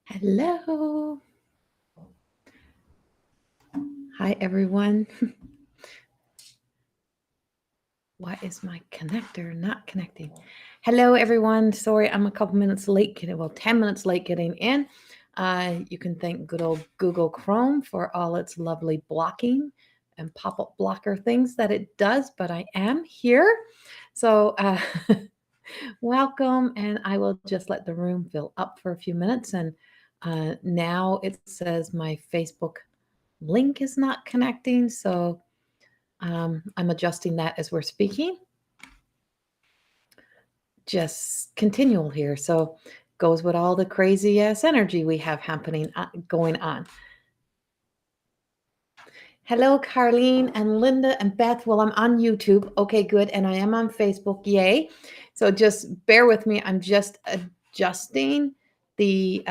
Hello. Hi, everyone. Why is my connector not connecting? Hello, everyone. Sorry, I'm a couple minutes late. 10 minutes late getting in. You can thank good old Google Chrome for all its lovely blocking and pop-up blocker things that it does, but I am here. So welcome, and I will just let the room fill up for a few minutes. And now it says my Facebook link is not connecting, so I'm adjusting that as we're speaking. Just continual here. So goes with all the crazy ass energy we have happening, going on. Hello, Carlene and Linda and Beth. Well, I'm on YouTube. Okay, good. And I am on Facebook. Yay. So just bear with me. I'm just adjusting the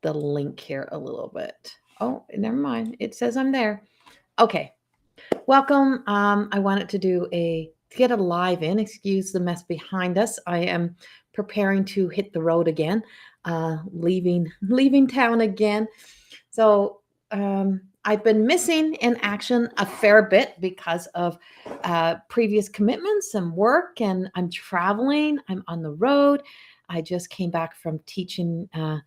link here a little bit. Oh, never mind. It says I'm there. Okay. Welcome. I wanted to get a live in. Excuse the mess behind us. I am preparing to hit the road again, leaving town again. So I've been missing in action a fair bit because of previous commitments and work, and I'm traveling. I'm on the road. I just came back from teaching an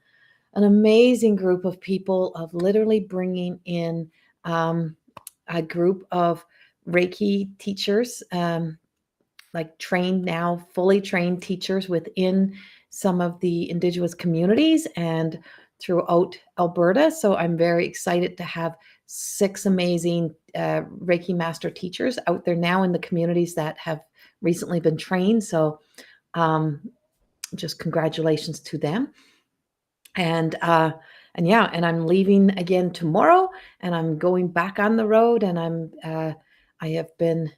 amazing group of people, of literally bringing in a group of Reiki teachers, like fully trained teachers within some of the Indigenous communities and throughout Alberta. So I'm very excited to have 6 amazing Reiki master teachers out there now in the communities that have recently been trained. So just congratulations to them. And I'm leaving again tomorrow, and I'm going back on the road, and I have been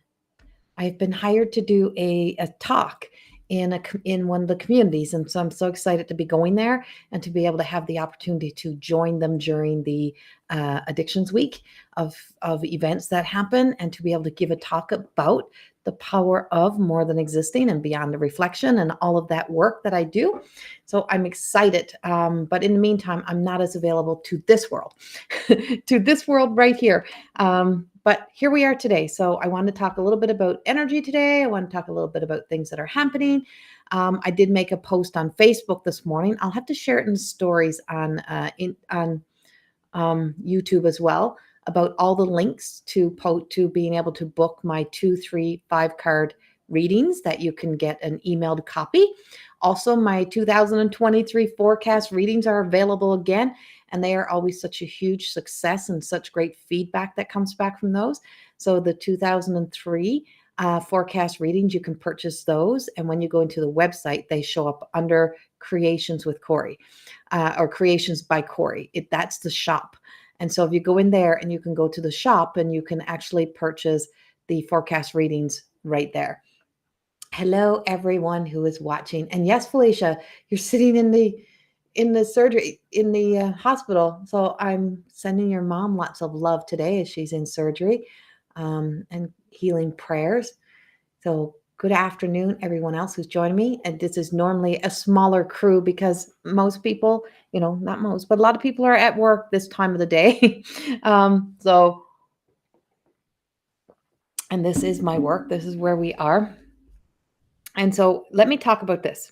hired to do a talk in one of the communities, and so I'm so excited to be going there and to be able to have the opportunity to join them during the Addictions Week of events that happen, and to be able to give a talk about the power of more than existing and beyond the reflection and all of that work that I do. So I'm excited. But in the meantime, I'm not as available to this world, to this world right here. But here we are today. So I want to talk a little bit about energy today. I want to talk a little bit about things that are happening. I did make a post on Facebook this morning. I'll have to share it in stories on YouTube as well, about all the links to being able to book my 2, 3, 5 card readings that you can get an emailed copy. Also, my 2023 forecast readings are available again, and they are always such a huge success and such great feedback that comes back from those. So the 2003 forecast readings, you can purchase those, and when you go into the website, they show up under Creations with Corrie, or Creations by Corrie. That's the shop. And so if you go in there, and you can go to the shop, and you can actually purchase the forecast readings right there. Hello, everyone who is watching. And yes, Felicia, you're sitting in the surgery, in the hospital. So I'm sending your mom lots of love today as she's in surgery, and healing prayers. So good afternoon, everyone else who's joining me. And this is normally a smaller crew because most people, not most, but a lot of people are at work this time of the day. And this is my work. This is where we are. And so let me talk about this.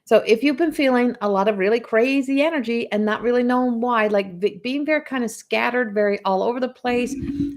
So if you've been feeling a lot of really crazy energy and not really knowing why, like being very kind of scattered, very all over the place,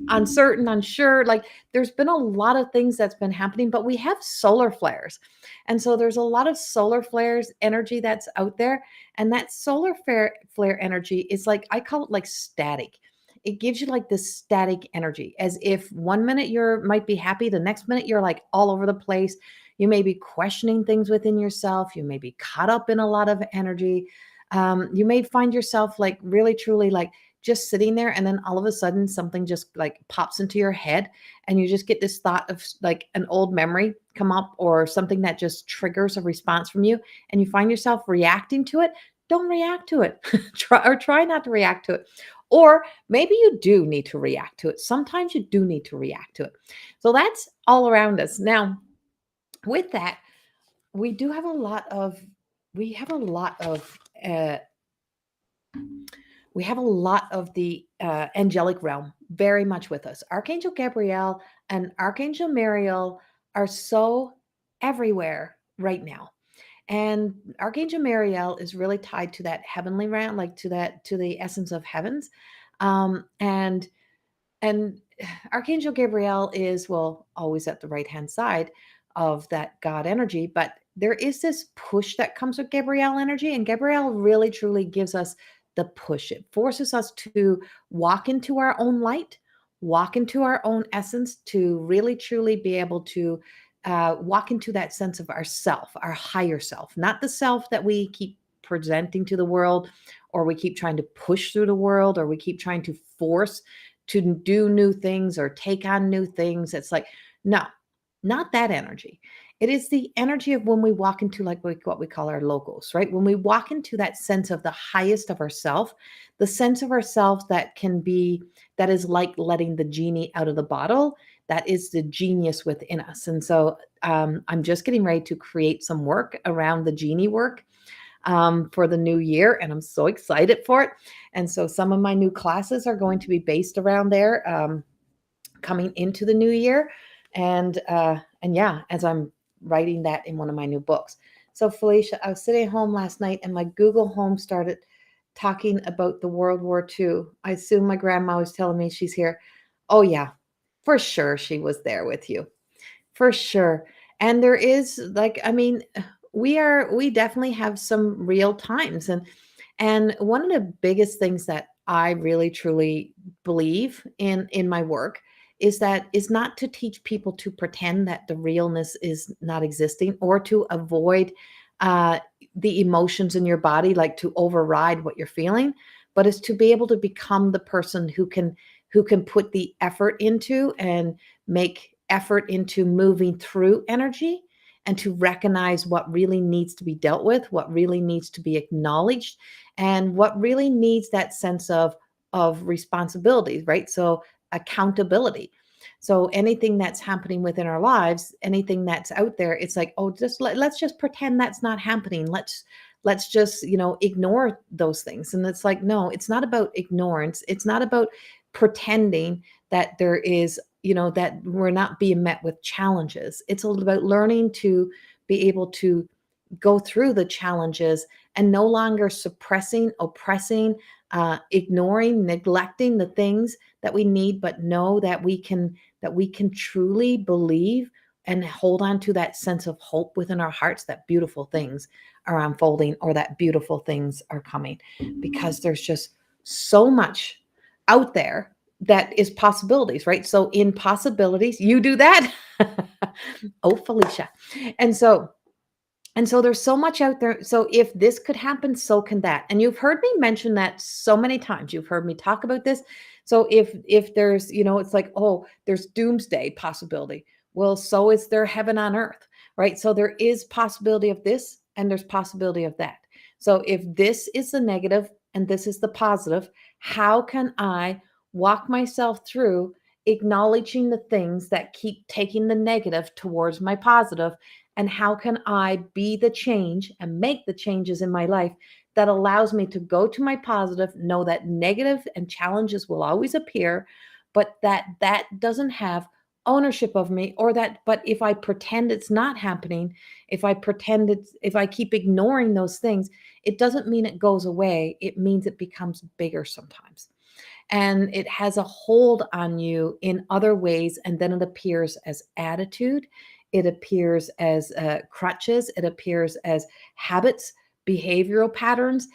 uncertain, unsure, like there's been a lot of things that's been happening, but we have solar flares. And so there's a lot of solar flares energy that's out there. And that solar flare energy is like, I call it like static. It gives you like this static energy, as if one minute might be happy, the next minute you're like all over the place. You may be questioning things within yourself. You may be caught up in a lot of energy. You may find yourself like really, truly like just sitting there, and then all of a sudden something just like pops into your head, and you just get this thought of like an old memory come up, or something that just triggers a response from you, and you find yourself reacting to it. Don't react to it. Try not to react to it. Or maybe you do need to react to it. Sometimes you do need to react to it. So that's all around us. Now, with that, we do have a lot of we have a lot of uh, we have a lot of the angelic realm very much with us. Archangel Gabriel and Archangel Mariel are so everywhere right now. And Archangel Mariel is really tied to that heavenly realm, like to the essence of heavens. And and Archangel Gabriel is, well, always at the right hand side of that God energy, but there is this push that comes with Gabriel energy, and Gabriel really truly gives us the push. It forces us to walk into our own light, walk into our own essence, to really truly be able to walk into that sense of ourself, our higher self, not the self that we keep presenting to the world, or we keep trying to push through the world, or we keep trying to force to do new things or take on new things. It's like, no, not that energy. It is the energy of when we walk into like what we call our logos, right? When we walk into that sense of the highest of ourself, the sense of ourself that can be, that is like letting the genie out of the bottle. That is the genius within us. And so I'm just getting ready to create some work around the genie work for the new year, and I'm so excited for it. And so some of my new classes are going to be based around there, coming into the new year, and yeah, as I'm writing that in one of my new books. So Felicia, I was sitting at home last night, and my Google Home started talking about the World War II. I assume my grandma was telling me she's here. Oh yeah, for sure she was there with you. For sure. And there is like, I mean, we definitely have some real times. And one of the biggest things that I really truly believe in my work is not to teach people to pretend that the realness is not existing, or to avoid uh the emotions in your body, like to override what you're feeling, but is to be able to become the person who can put the effort into and make effort into moving through energy, and to recognize what really needs to be dealt with, what really needs to be acknowledged, and what really needs that sense of responsibility, right? So accountability. So anything that's happening within our lives, anything that's out there, it's like, oh, let's just pretend that's not happening. Let's just, ignore those things. And it's like, no, it's not about ignorance. It's not about pretending that there is, that we're not being met with challenges. It's all about learning to be able to go through the challenges and no longer suppressing, oppressing, ignoring, neglecting the things that we need, but know that we can truly believe and hold on to that sense of hope within our hearts, that beautiful things are unfolding, or that beautiful things are coming, because there's just so much out there that is possibilities, right? So in possibilities, you do that. Oh, Felicia. And so there's so much out there. So if this could happen, so can that. And you've heard me mention that so many times. You've heard me talk about this. So if there's, it's like, oh, there's doomsday possibility. Well, so is there heaven on earth, right? So there is possibility of this and there's possibility of that. So if this is the negative and this is the positive, how can I walk myself through acknowledging the things that keep taking the negative towards my positive, and how can I be the change and make the changes in my life that allows me to go to my positive, know that negative and challenges will always appear, but that doesn't have ownership of me, or that, but if I pretend it's not happening, if I keep ignoring those things, it doesn't mean it goes away. It means it becomes bigger sometimes, and it has a hold on you in other ways, and then it appears as attitude, it appears as crutches, it appears as habits, behavioral patterns,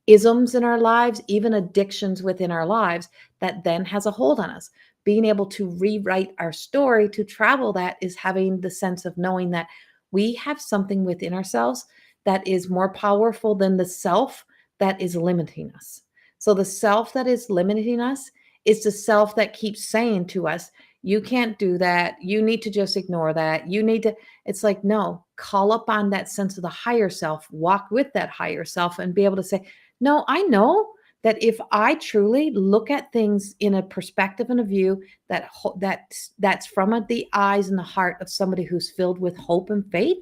isms in our lives, even addictions within our lives, that then has a hold on us. Being able to rewrite our story, to travel that, is having the sense of knowing that we have something within ourselves that is more powerful than the self that is limiting us. So the self that is limiting us is the self that keeps saying to us, you can't do that. You need to just ignore that. You need to, it's like, no, call up on that sense of the higher self, walk with that higher self, and be able to say, no, I know that if I truly look at things in a perspective and a view that's from the eyes and the heart of somebody who's filled with hope and faith,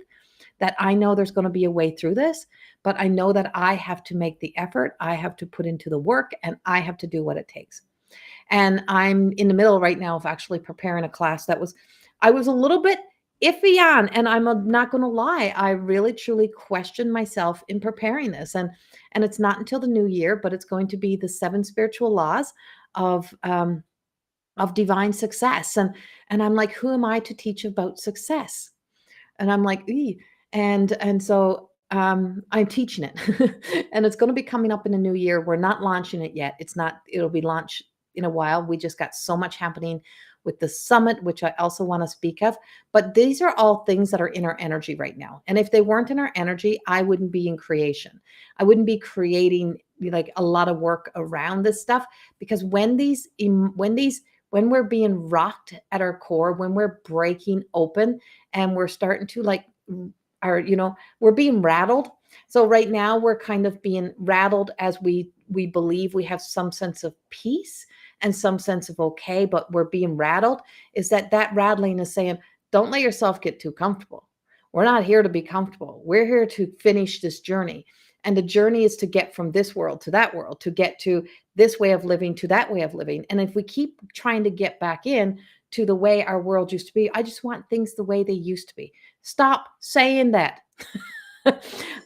that I know there's going to be a way through this, but I know that I have to make the effort, I have to put into the work, and I have to do what it takes. And I'm in the middle right now of actually preparing a class that I was a little bit iffy on, and I'm not going to lie, I really truly questioned myself in preparing this. And it's not until the new year, but it's going to be the 7 spiritual laws of divine success. And I'm like, who am I to teach about success? And I'm like, "Ee." And so I'm teaching it. And it's going to be coming up in the new year. We're not launching it yet. It'll be launched in a while. We just got so much happening with the summit, which I also want to speak of. But these are all things that are in our energy right now. And if they weren't in our energy, I wouldn't be in creation. I wouldn't be creating like a lot of work around this stuff, because when we're being rocked at our core, when we're breaking open and we're starting to like we're being rattled. So right now we're kind of being rattled as we believe we have some sense of peace and some sense of okay, but we're being rattled. Is that rattling is saying, don't let yourself get too comfortable. We're not here to be comfortable. We're here to finish this journey. And the journey is to get from this world to that world, to get to this way of living to that way of living. And if we keep trying to get back in to the way our world used to be, I just want things the way they used to be. Stop saying that.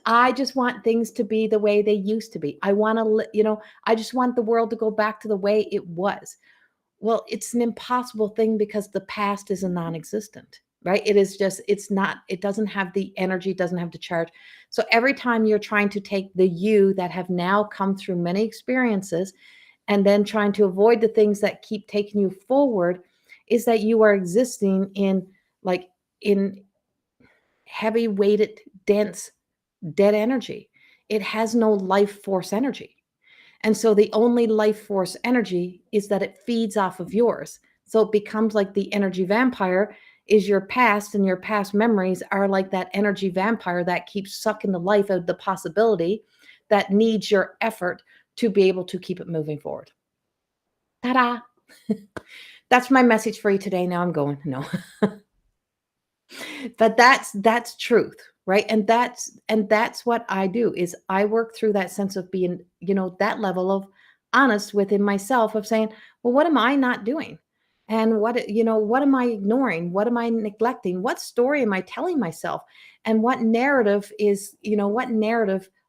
I just want things to be the way they used to be. I want to, I just want the world to go back to the way it was. Well, it's an impossible thing because the past is a non-existent, right? It is just, it's not, it doesn't have the energy, doesn't have the charge. So every time you're trying to take the you that have now come through many experiences and then trying to avoid the things that keep taking you forward, is that you are existing in heavy weighted, dense, dead energy. It has no life force energy. And so the only life force energy is that it feeds off of yours. So it becomes like the energy vampire is your past, and your past memories are like that energy vampire that keeps sucking the life out of the possibility that needs your effort to be able to keep it moving forward. Ta-da! That's my message for you today. Now I'm going. No. But that's truth, right? And that's what I do, is I work through that sense of being, that level of honest within myself, of saying, well, what am I not doing? And what am I ignoring? What am I neglecting? What story am I telling myself? And what narrative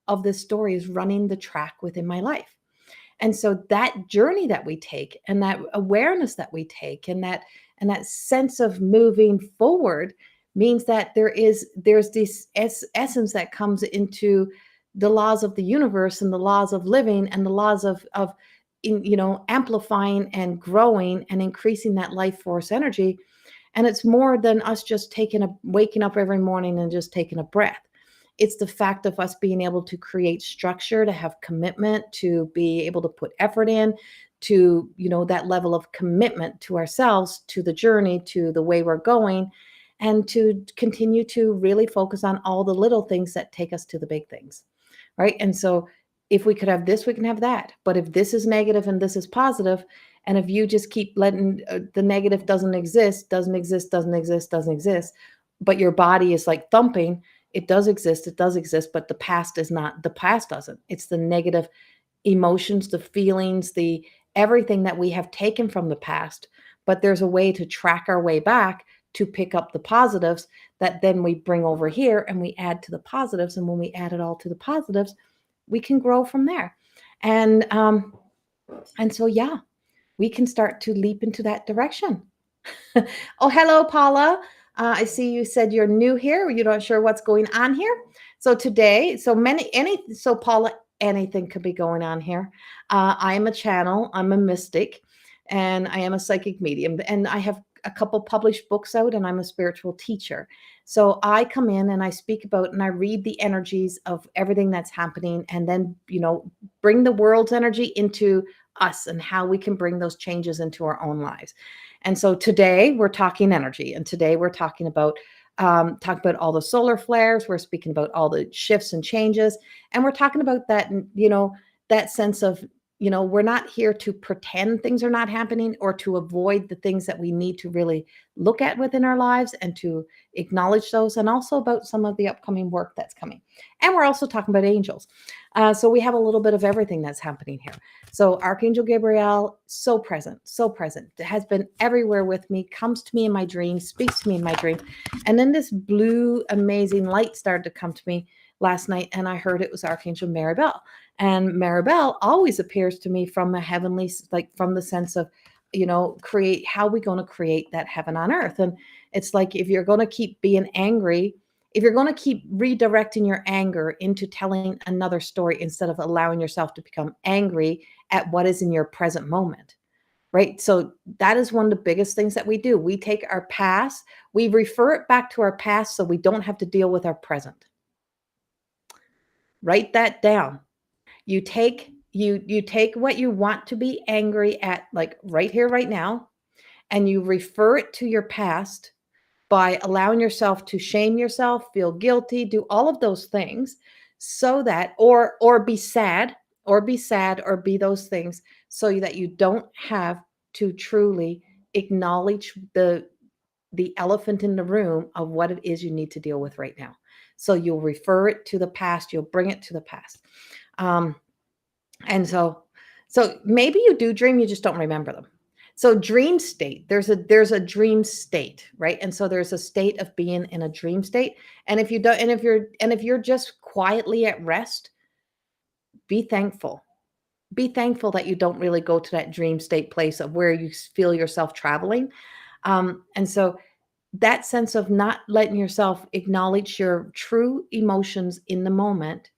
of this story is running the track within my life? And so that journey that we take, and that awareness that we take, and that sense of moving forward, means that there's this essence that comes into the laws of the universe and the laws of living and the laws of amplifying and growing and increasing that life force energy. And it's more than us just waking up every morning and just taking a breath. It's the fact of us being able to create structure, to have commitment, to be able to put effort in, to, that level of commitment to ourselves, to the journey, to the way we're going, and to continue to really focus on all the little things that take us to the big things, right? And so if we could have this, we can have that. But if this is negative and this is positive, and if you just keep letting the negative doesn't exist, but your body is like thumping, it does exist, but the past is not, the past doesn't. It's the negative emotions, the feelings, the everything that we have taken from the past. But there's a way to track our way back to pick up the positives that then we bring over here, and we add to the positives. And when we add it all to the positives, we can grow from there. And so, yeah, we can start to leap into that direction. Oh, hello, Paula. I see you said you're new here. You're not sure what's going on here. So today, so Paula, anything could be going on here. I am a channel. I'm a mystic, and I am a psychic medium, and I have a couple published books out, and I'm a spiritual teacher. So I come in and I speak about, and I read the energies of everything that's happening, and then, bring the world's energy into us and how we can bring those changes into our own lives. And so today we're talking energy, and today we're talking about all the solar flares. We're speaking about all the shifts and changes, and we're talking about that, that sense of we're not here to pretend things are not happening or to avoid the things that we need to really look at within our lives and to acknowledge those, and also about some of the upcoming work that's coming. And we're also talking about angels. So we have a little bit of everything that's happening here. So Archangel Gabriel, so present, has been everywhere with me, comes to me in my dreams, speaks to me in my dreams. And then this blue, amazing light started to come to me last night, and I heard it was Archangel Maribel. And Maribel always appears to me from a heavenly, like from the sense of, create, how we going to create that heaven on earth. And it's like, if you're going to keep being angry, if you're going to keep redirecting your anger into telling another story instead of allowing yourself to become angry at what is in your present moment, right? So that is one of the biggest things that we do. We take our past, we refer it back to our past so we don't have to deal with our present. Write that down. You take what you want to be angry at, like right here, right now, and you refer it to your past by allowing yourself to shame yourself, feel guilty, do all of those things, so that, or be sad, or be those things, so that you don't have to truly acknowledge the elephant in the room of what it is you need to deal with right now. So you'll refer it to the past, you'll bring it to the past. And so maybe you do dream, you just don't remember them. So dream state, there's a dream state, right? And so there's a state of being in a dream state. And if you don't, and if you're just quietly at rest, be thankful. Be thankful that you don't really go to that dream state place of where you feel yourself traveling. And so that sense of not letting yourself acknowledge your true emotions in the moment,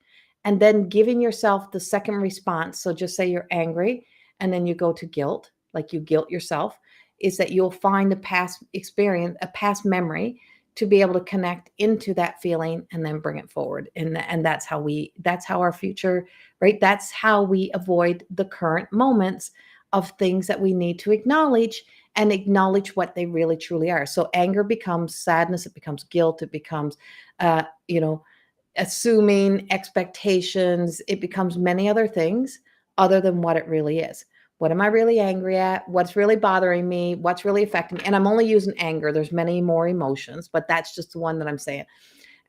and then giving yourself the second response. So just say you're angry, and then you go to guilt, like you guilt yourself, is that you'll find a past experience, a past memory, to be able to connect into that feeling and then bring it forward. And that's how our future, right? That's how we avoid the current moments of things that we need to acknowledge, and acknowledge what they really truly are. So anger becomes sadness, it becomes guilt, it becomes, assuming expectations, it becomes many other things other than what it really is. What am I really angry at? What's really bothering me? What's really affecting me? And I'm only using anger. There's many more emotions, but that's just the one that I'm saying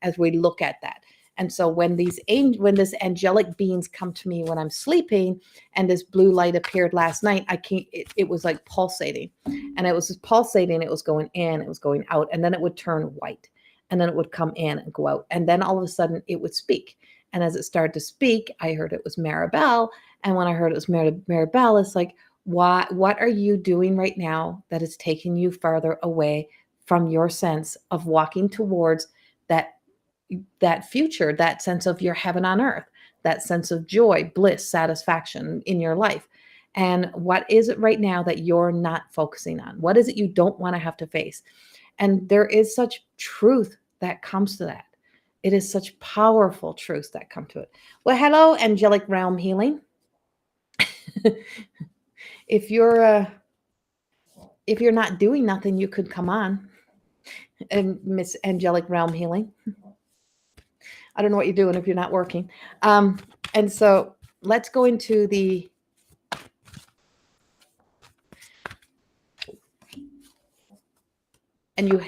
as we look at that. And so when this angelic beings come to me when I'm sleeping, and this blue light appeared last night, it was like pulsating, and it was pulsating. It was going in, it was going out, and then it would turn white, and then it would come in and go out. And then all of a sudden it would speak. And as it started to speak, I heard it was Maribel. And when I heard it was Maribel, it's like, what are you doing right now that is taking you farther away from your sense of walking towards that future, that sense of your heaven on earth, that sense of joy, bliss, satisfaction in your life? And what is it right now that you're not focusing on? What is it you don't want to have to face? And there is such truth that comes to that. It is such powerful truths that come to it. Well, hello, angelic realm healing. If you're not doing nothing, you could come on, and Miss Angelic Realm Healing. I don't know what you're doing if you're not working. And so let's go into the, and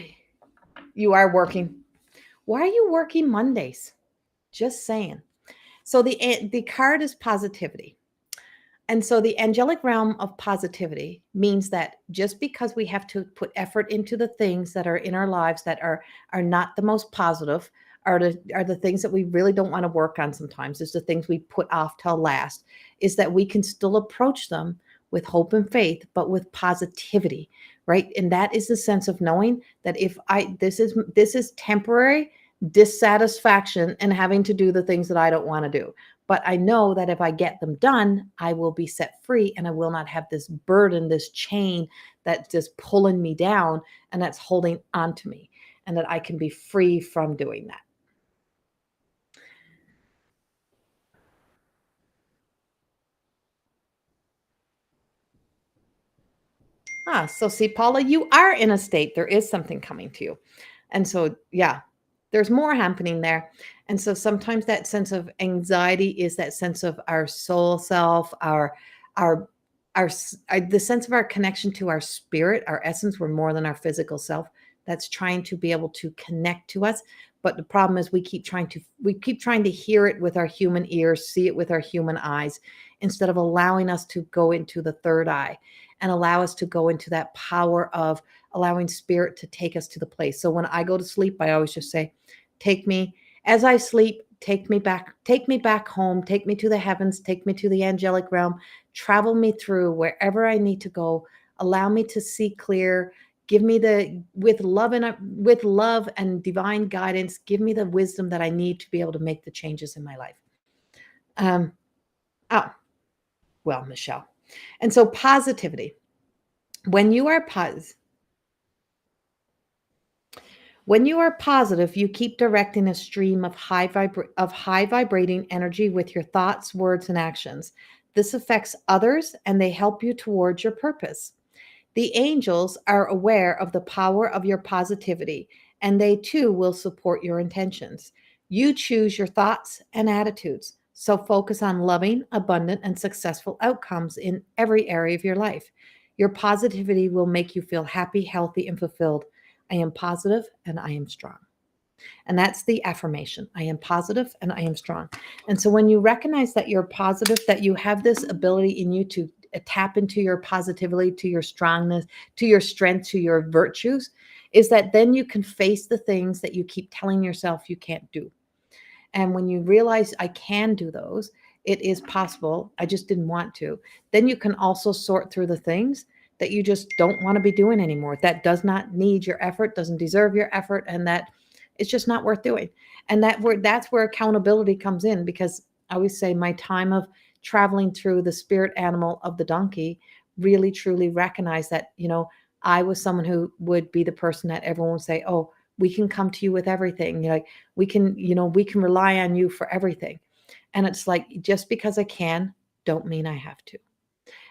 you are working. Why are you working Mondays? Just saying. So the card is positivity. And so the angelic realm of positivity means that just because we have to put effort into the things that are in our lives that are not the most positive, are the things that we really don't want to work on sometimes, is the things we put off till last, is that we can still approach them with hope and faith, but with positivity, right? And that is the sense of knowing that this is temporary dissatisfaction and having to do the things that I don't want to do. But I know that if I get them done, I will be set free, and I will not have this burden, this chain that's just pulling me down and that's holding on to me, and that I can be free from doing that. So see, Paula, you are in a state, there is something coming to you. And so, yeah, there's more happening there. And so sometimes that sense of anxiety is that sense of our soul self, our our the sense of our connection to our spirit, our essence. We're more than our physical self. That's trying to be able to connect to us. But the problem is we keep trying to hear it with our human ears, see it with our human eyes, instead of allowing us to go into the third eye and allow us to go into that power of allowing spirit to take us to the place. So when I go to sleep, I always just say, take me as I sleep, take me back home, take me to the heavens, take me to the angelic realm, travel me through wherever I need to go, allow me to see clear, give me the with love and divine guidance, give me the wisdom that I need to be able to make the changes in my life. Um, oh, well, Michelle. And so positivity. When you are positive, when you are positive, you keep directing a stream of high vibrating energy with your thoughts, words, and actions. This affects others and they help you towards your purpose. The angels are aware of the power of your positivity, and they too will support your intentions. You choose your thoughts and attitudes, so focus on loving, abundant, and successful outcomes in every area of your life. Your positivity will make you feel happy, healthy, and fulfilled. I am positive and I am strong. And that's the affirmation. I am positive and I am strong. And so when you recognize that you're positive, that you have this ability in you to tap into your positivity, to your strongness, to your strength, to your virtues, is that then you can face the things that you keep telling yourself you can't do. And when you realize I can do those, it is possible. I just didn't want to. Then you can also sort through the things that you just don't want to be doing anymore. That does not need your effort, doesn't deserve your effort, and that it's just not worth doing. And that's where accountability comes in, because I always say my time of traveling through the spirit animal of the donkey really truly recognized that, I was someone who would be the person that everyone would say, oh, we can come to you with everything. Like we can rely on you for everything. And it's like, just because I can, don't mean I have to.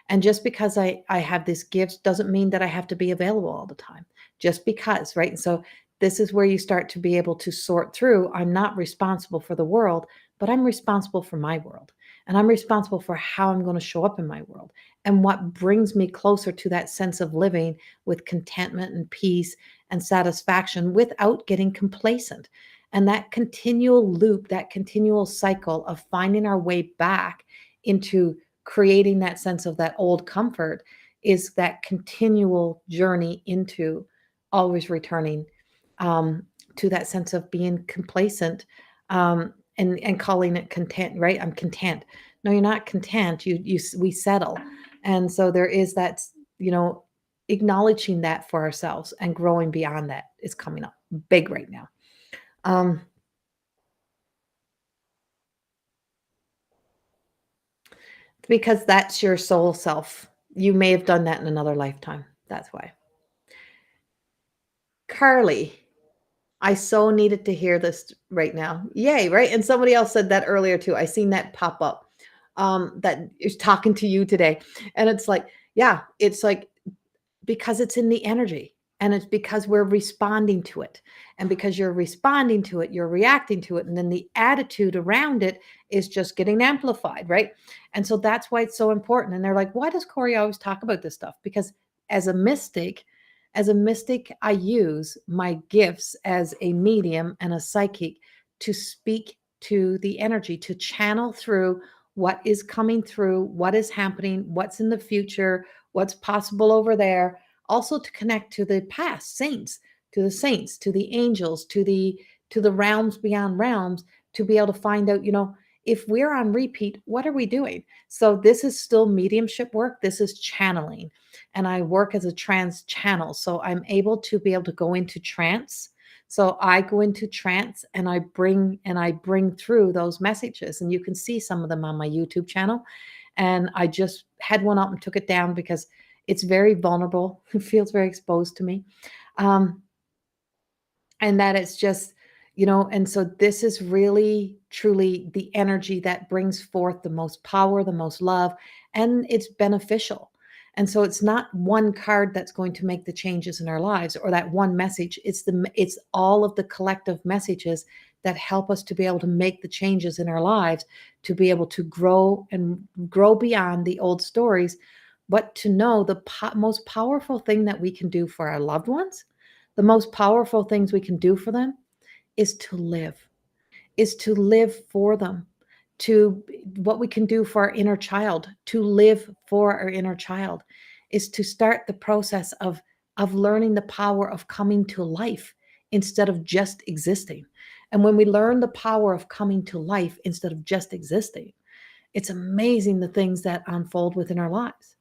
And just because I have these gifts doesn't mean that I have to be available all the time. Just because, right? And so this is where you start to be able to sort through. I'm not responsible for the world, but I'm responsible for my world. And I'm responsible for how I'm going to show up in my world and what brings me closer to that sense of living with contentment and peace and satisfaction without getting complacent. And that continual loop, that continual cycle of finding our way back into creating that sense of that old comfort is that continual journey into always returning to that sense of being complacent, and calling it content, right? I'm content. No, you're not content. We settle. And so there is that, you know, acknowledging that for ourselves and growing beyond that is coming up big right now. Um, because that's your soul self. You may have done that in another lifetime. That's why. Carly, I so needed to hear this right now. Yay, right? And somebody else said that earlier too. I seen that pop up. That is talking to you today. And it's like, yeah, it's like because it's in the energy and it's because we're responding to it. And because you're responding to it, you're reacting to it. And then the attitude around it is just getting amplified, right? And so that's why it's so important. And they're like, why does Corey always talk about this stuff? Because as a mystic, I use my gifts as a medium and a psychic to speak to the energy, to channel through what is coming through, what is happening, what's in the future, what's possible over there. Also to connect to the past saints, to the angels, to the realms beyond realms, to be able to find out, if we're on repeat, what are we doing? So this is still mediumship work. This is channeling. And I work as a trance channel. So I'm able to be able to go into trance. So I go into trance and I bring through those messages. And you can see some of them on my YouTube channel. And I just had one up and took it down because it's very vulnerable. It feels very exposed to me. Um, and that it's just, and so this is really truly the energy that brings forth the most power, the most love, and it's beneficial. And so it's not one card that's going to make the changes in our lives or that one message. It's all of the collective messages that help us to be able to make the changes in our lives, to be able to grow and grow beyond the old stories, but to know the most powerful thing that we can do for our loved ones, the most powerful things we can do for them is to live, is to live for them, to what we can do for our inner child, to live for our inner child, is to start the process of learning the power of coming to life instead of just existing. And when we learn the power of coming to life instead of just existing, it's amazing the things that unfold within our lives.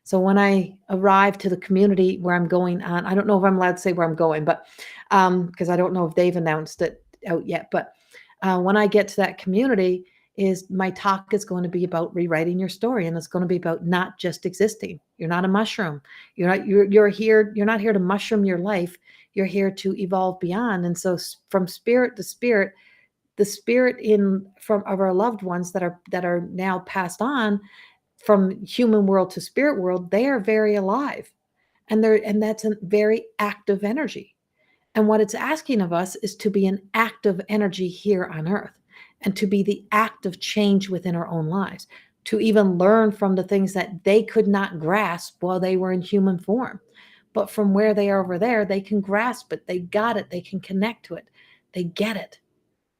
So when I arrive to the community where I'm going on, I don't know if I'm allowed to say where I'm going, but because I don't know if they've announced it out yet, but when I get to that community, is my talk is going to be about rewriting your story, and it's going to be about not just existing. You're not a mushroom. You're here. You're not here to mushroom your life. You're here to evolve beyond. And so, from spirit to spirit, the spirit of our loved ones that are now passed on from human world to spirit world, they are very alive, and that's a very active energy. And what it's asking of us is to be an active energy here on earth, and to be the active change within our own lives, to even learn from the things that they could not grasp while they were in human form. But from where they are over there, they can grasp it. They got it. They can connect to it. They get it,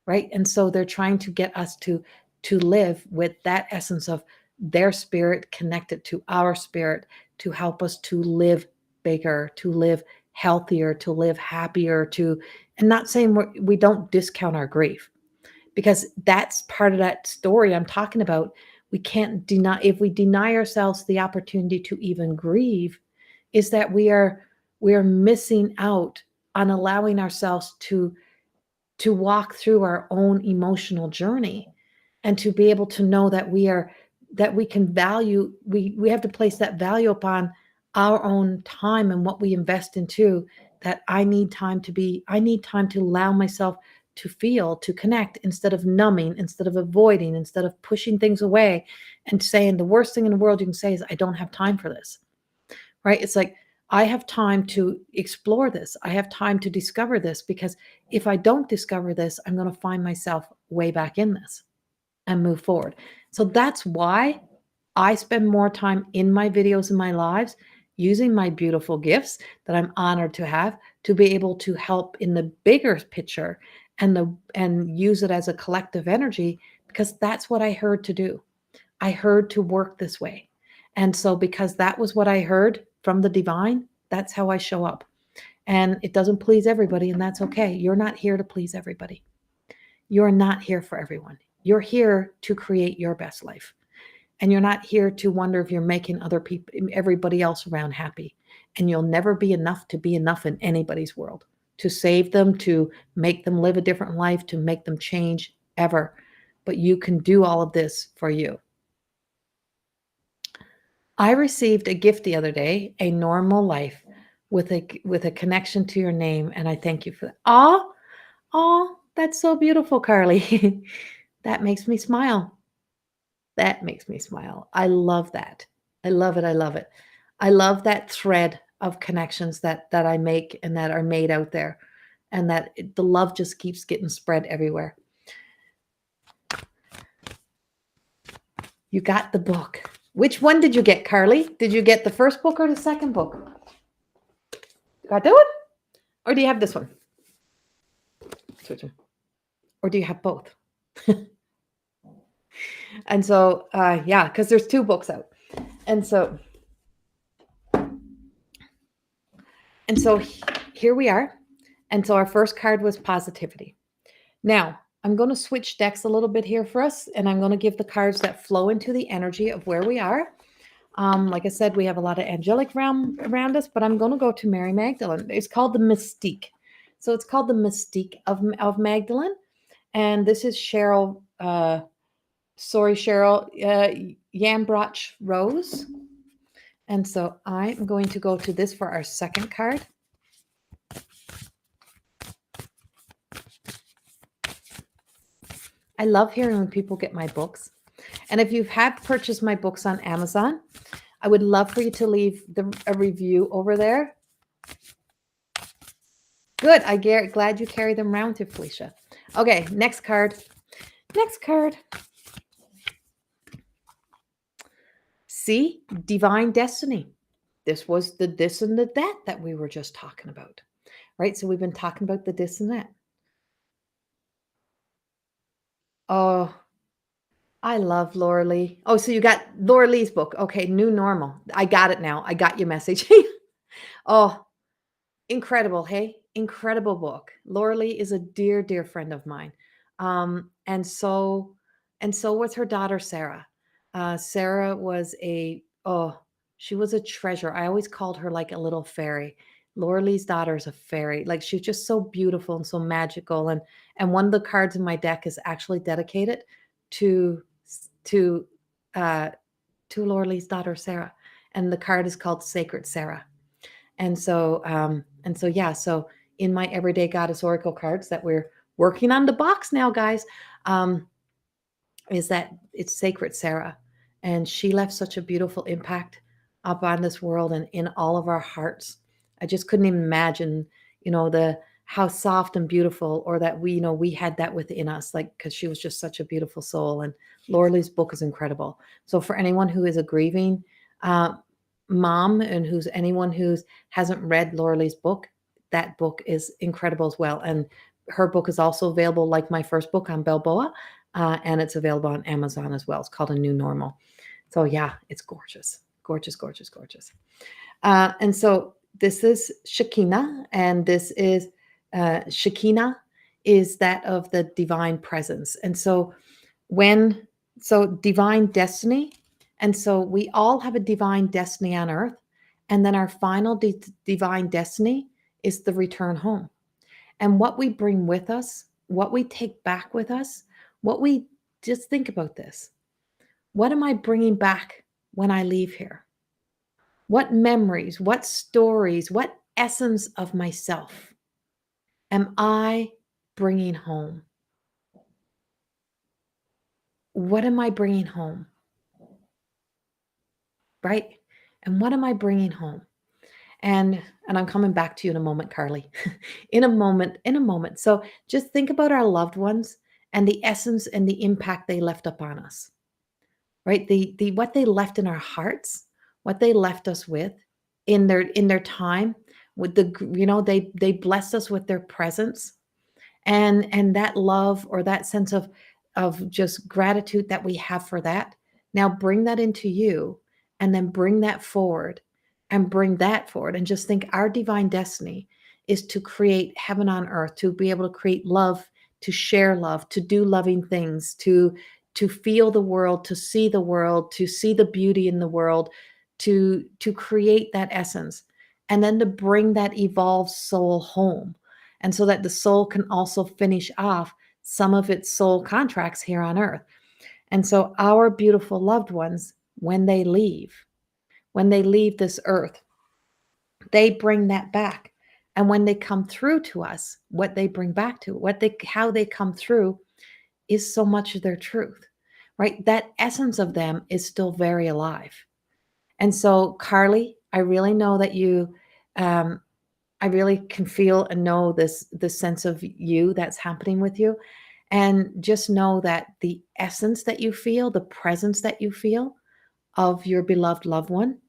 right? And so they're trying to get us to live with that essence of their spirit connected to our spirit, to help us to live bigger, to live healthier, to live happier, and not saying we don't discount our grief, because that's part of that story I'm talking about. We can't deny, if we deny ourselves the opportunity to even grieve, is that we are missing out on allowing ourselves to walk through our own emotional journey, and to be able to know that we can value, we have to place that value upon our own time and what we invest into. That I need time to allow myself to feel, to connect, instead of numbing, instead of avoiding, instead of pushing things away and saying the worst thing in the world you can say is, I don't have time for this, right? It's like, I have time to explore this. I have time to discover this, because if I don't discover this, I'm going to find myself way back in this and move forward. So that's why I spend more time in my videos in my lives using my beautiful gifts that I'm honored to have, to be able to help in the bigger picture and use it as a collective energy, because that's what I heard to do. I heard to work this way. And so because that was what I heard from the divine, that's how I show up. And it doesn't please everybody, and that's okay. You're not here to please everybody. You're not here for everyone. You're here to create your best life. And you're not here to wonder if you're making other people, everybody else around happy. And you'll never be enough to be enough in anybody's world, to save them, to make them live a different life, to make them change ever. But you can do all of this for you. I received a gift the other day, a normal life with a connection to your name, and I thank you for that. Oh, that's so beautiful, Carly. That makes me smile. That makes me smile. I love that. I love it. I love it. I love that thread of connections that I make and that are made out there, and that the love just keeps getting spread everywhere. You got the book. Which one did you get, Carly? Did you get the first book or the second book? Got that one? Or do you have this one? Switch them. Or do you have both? And so, yeah, because there's two books out. And so here we are. And so our first card was positivity. Now, I'm going to switch decks a little bit here for us, and I'm going to give the cards that flow into the energy of where we are. Like I said, we have a lot of angelic realm around us, but I'm going to go to Mary Magdalene. It's called the Mystique. So it's called the Mystique of Magdalene. And this is Cheryl Yambroch Rose. And so I'm going to go to this for our second card. I love hearing when people get my books. And if you have purchased my books on Amazon, I would love for you to leave a review over there. Good. I'm glad you carry them around with you, Felicia. Okay, next card. Next card. See, divine destiny. This was the this and the that we were just talking about, right? So we've been talking about the this and that. Oh, I love Laura Lee. Oh, so you got Laura Lee's book. Okay, New Normal. I got it now. I got your message. Oh, incredible, hey? Incredible book. Laura Lee is a dear, dear friend of mine. And so was her daughter Sarah. Sarah was she was a treasure. I always called her like a little fairy. Laura Lee's daughter is a fairy. Like she's just so beautiful and so magical. And one of the cards in my deck is actually dedicated to to uh to Laura Lee's daughter Sarah. And the card is called Sacred Sarah. And so yeah, so in my everyday goddess oracle cards that we're working on the box now, guys, um, is that it's Sacred Sarah. And she left such a beautiful impact up on this world and in all of our hearts. I just couldn't even imagine, the how soft and beautiful, or that we had that within us, like, because she was just such a beautiful soul. And Laura Lee's book is incredible. So for anyone who is a grieving uh, mom, and anyone who's hasn't read Laura Lee's book, that book is incredible as well. And her book is also available, like my first book on Balboa, and it's available on Amazon as well. It's called A New Normal. So yeah, it's gorgeous, gorgeous, gorgeous, gorgeous. And so this is Shekinah, and this is Shekinah is that of the divine presence. And so divine destiny. And so we all have a divine destiny on earth. And then our final divine destiny is the return home. And what we bring with us, what we take back with us, what we just think about this. What am I bringing back when I leave here? What memories, what stories, what essence of myself am I bringing home? What am I bringing home? Right? And what am I bringing home? And I'm coming back to you in a moment, Carly. In a moment. So just think about our loved ones and the essence and the impact they left upon us. Right? The what they left in our hearts, what they left us with in their time, with they blessed us with their presence, and that love, or that sense of just gratitude that we have for that. Now bring that into you, and then bring that forward, and bring that forward, and just think our divine destiny is to create heaven on earth, to be able to create love, to share love, to do loving things, to feel the world, to see the world, to see the beauty in the world, to create that essence, and then to bring that evolved soul home, and so that the soul can also finish off some of its soul contracts here on earth. And so our beautiful loved ones, when they leave this earth, they bring that back. And when they come through to us, what they bring back to how they come through is so much of their truth, right? That essence of them is still very alive. And so, Carly, I really know that um, I really can feel and know this sense of you that's happening with you. And just know that the essence that you feel, the presence that you feel of your beloved loved one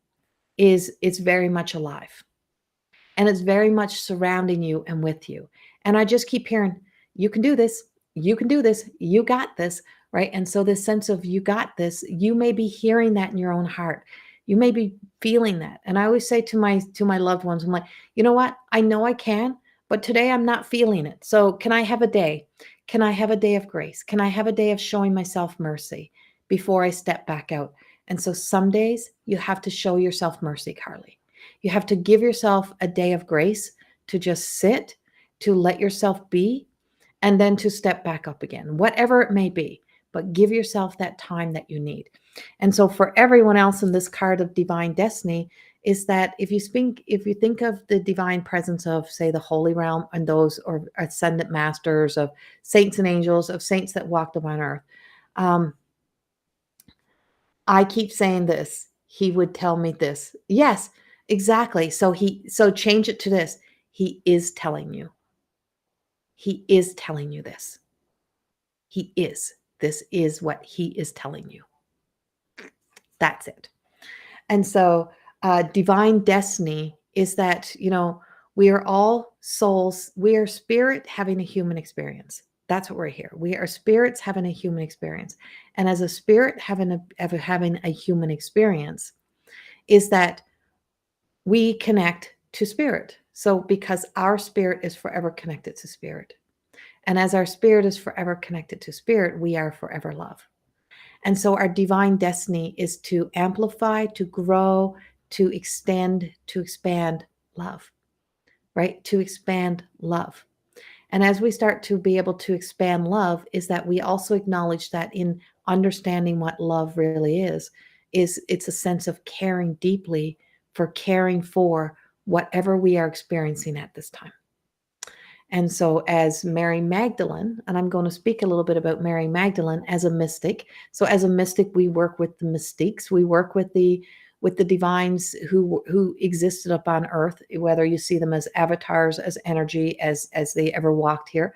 is very much alive. And it's very much surrounding you and with you. And I just keep hearing, you can do this, you can do this, you got this, right? And so this sense of you got this, you may be hearing that in your own heart. You may be feeling that. And I always say to my loved ones, I'm like, you know what? I know I can, but today I'm not feeling it. So can I have a day? Can I have a day of grace? Can I have a day of showing myself mercy before I step back out? And so some days you have to show yourself mercy, Carly. You have to give yourself a day of grace to just sit, to let yourself be, and then to step back up again, whatever it may be. But give yourself that time that you need. And so for everyone else in this card of divine destiny, is that if you think of the divine presence of, say, the holy realm, and those or ascendant masters, of saints and angels, of saints that walked upon earth, um, I keep saying this. He would tell me this. Yes, exactly. So change it to this. He is telling you. He is telling you this. He is. This is what he is telling you. That's it. And so, divine destiny is that, we are all souls. We are spirit having a human experience. That's what we're here. We are spirits having a human experience. And as a spirit having a human experience, is that we connect to spirit. So, because our spirit is forever connected to spirit. And as our spirit is forever connected to spirit, we are forever love. And so our divine destiny is to amplify, to grow, to extend, to expand love, right? To expand love. And as we start to be able to expand love, is that we also acknowledge that in understanding what love really is it's a sense of caring deeply for caring for whatever we are experiencing at this time. And so, as Mary Magdalene, and I'm going to speak a little bit about Mary Magdalene as a mystic. So, as a mystic, we work with the mystiques. We work with the divines who existed upon Earth, whether you see them as avatars, as energy, as they ever walked here.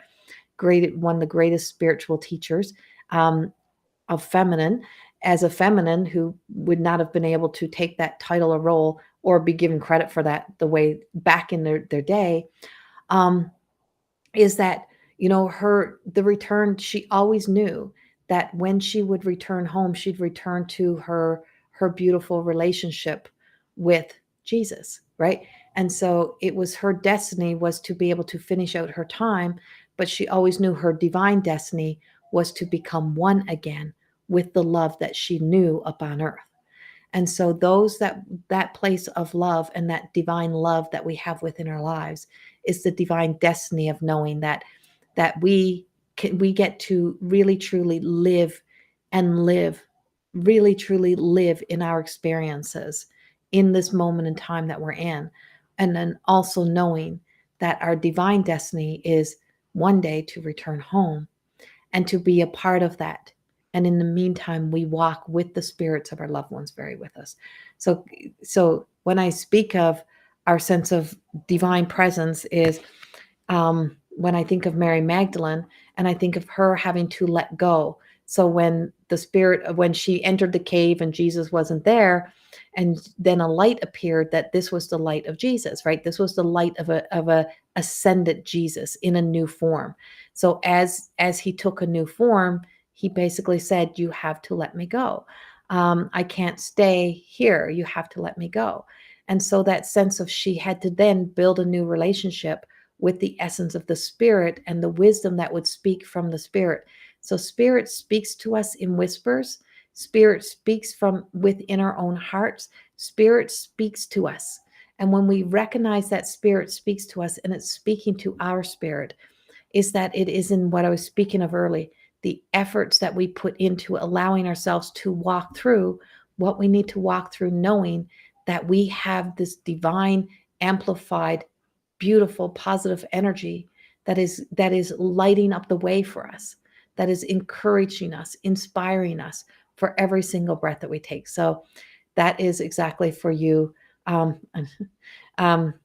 One of the greatest spiritual teachers of feminine, as a feminine who would not have been able to take that title or role or be given credit for that the way back in their day. Is that the return, she always knew that when she would return home, she'd return to her beautiful relationship with Jesus, right? And so it was her destiny was to be able to finish out her time, but she always knew her divine destiny was to become one again with the love that she knew upon earth. And so that place of love and that divine love that we have within our lives is the divine destiny of knowing that we get to really truly live really truly live in our experiences in this moment in time that we're in. And then also knowing that our divine destiny is one day to return home and to be a part of that. And in the meantime, we walk with the spirits of our loved ones very with us. So when I speak of our sense of divine presence is when I think of Mary Magdalene and I think of her having to let go. So when she entered the cave and Jesus wasn't there, and then a light appeared, that this was the light of Jesus, right? This was the light of a ascended Jesus in a new form. So as he took a new form, he basically said, you have to let me go. I can't stay here. You have to let me go. And so that sense of she had to then build a new relationship with the essence of the spirit and the wisdom that would speak from the spirit. So spirit speaks to us in whispers. Spirit speaks from within our own hearts. Spirit speaks to us. And when we recognize that spirit speaks to us and it's speaking to our spirit, is that it is in what I was speaking of early, the efforts that we put into allowing ourselves to walk through what we need to walk through, knowing that we have this divine, amplified, beautiful, positive energy that is lighting up the way for us, that is encouraging us, inspiring us for every single breath that we take. So that is exactly for you, Charlene,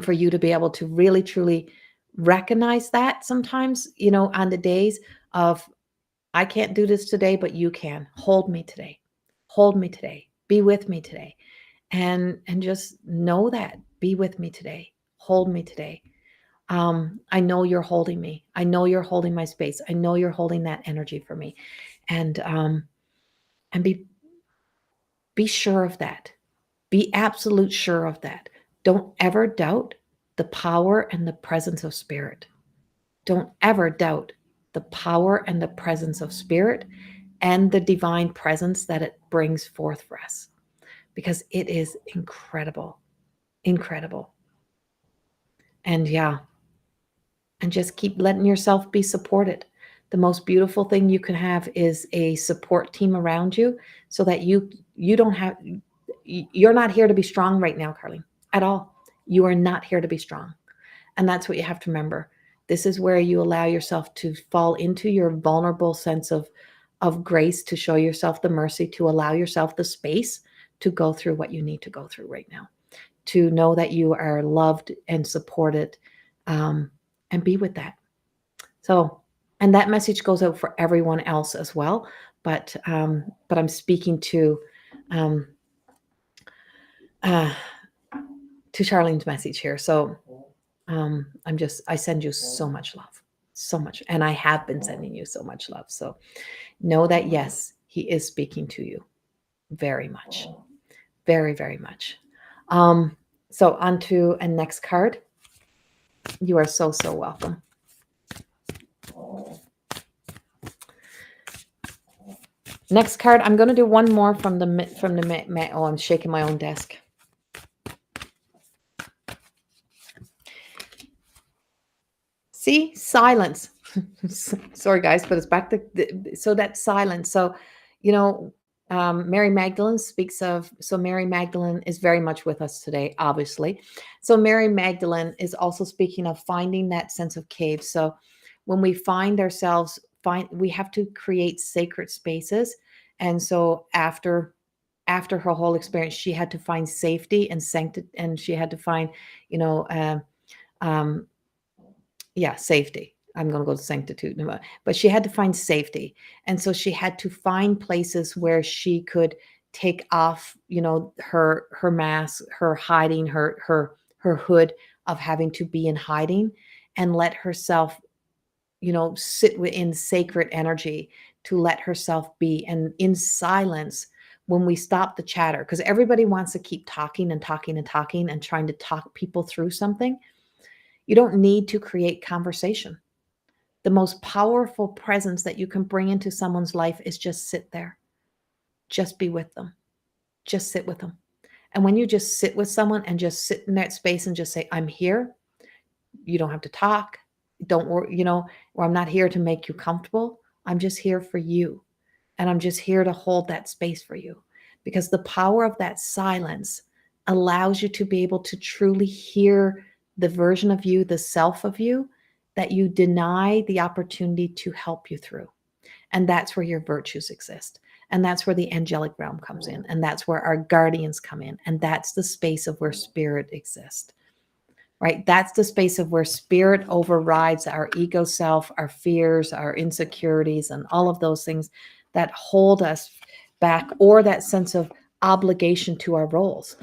for you to be able to really, truly recognize that sometimes, on the days of, I can't do this today, but you can. Hold me today. Hold me today. Be with me today. And just know that. Be with me today. Hold me today. I know you're holding me. I know you're holding my space. I know you're holding that energy for me. And be sure of that. Be absolute sure of that. Don't ever doubt the power and the presence of spirit. Don't ever doubt the power and the presence of spirit and the divine presence that it brings forth for us, because it is incredible, incredible. And just keep letting yourself be supported. The most beautiful thing you can have is a support team around you, so that you don't have, you're not here to be strong right now, Carly, at all. You are not here to be strong. And that's what you have to remember. This is where you allow yourself to fall into your vulnerable sense of grace, to show yourself the mercy, to allow yourself the space to go through what you need to go through right now, to know that you are loved and supported, and be with that. So And that message goes out for everyone else as well. But I'm speaking um, uh, to Charlene's message here. So I send you so much love, so much. And I have been sending you so much love. So know that, yes, he is speaking to you very much, very, very much. So on to a next card. You are so, so welcome. Next card, I'm going to do one more from the oh, I'm shaking my own desk. See, silence. Sorry, guys, but it's back to so that silence. So, Mary Magdalene speaks of. So Mary Magdalene is very much with us today, obviously. So Mary Magdalene is also speaking of finding that sense of cave. So when we find ourselves, we have to create sacred spaces. And so after her whole experience, she had to find safety and sanctity, and she had to find, safety. I'm going to go to sanctitude, but she had to find safety. And so she had to find places where she could take off, her mask, her hiding, her hood of having to be in hiding, and let herself, sit within sacred energy to let herself be. And in silence, when we stop the chatter, because everybody wants to keep talking and talking and talking and trying to talk people through something. You don't need to create conversation. The most powerful presence that you can bring into someone's life is just sit there. Just be with them. Just sit with them. And when you just sit with someone and just sit in that space and just say, I'm here. You don't have to talk. Don't worry, or I'm not here to make you comfortable. I'm just here for you. And I'm just here to hold that space for you. Because the power of that silence allows you to be able to truly hear the version of you, the self of you, that you deny the opportunity to help you through. And that's where your virtues exist. And that's where the angelic realm comes in. And that's where our guardians come in. And that's the space of where spirit exists, right? That's the space of where spirit overrides our ego self, our fears, our insecurities, and all of those things that hold us back, or that sense of obligation to our roles,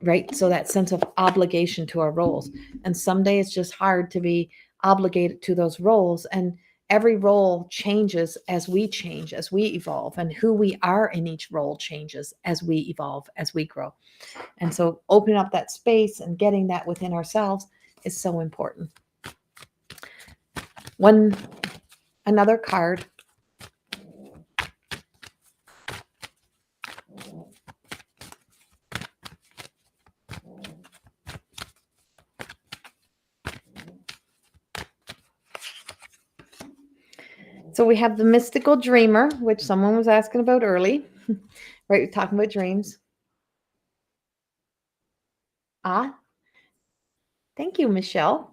right? So that sense of obligation to our roles. And someday it's just hard to be obligated to those roles. And every role changes as we change, as we evolve, and who we are in each role changes as we evolve, as we grow. And so opening up that space and getting that within ourselves is so important. Another card. So we have the mystical dreamer, which someone was asking about early, right? We're talking about dreams. Thank you, Michelle.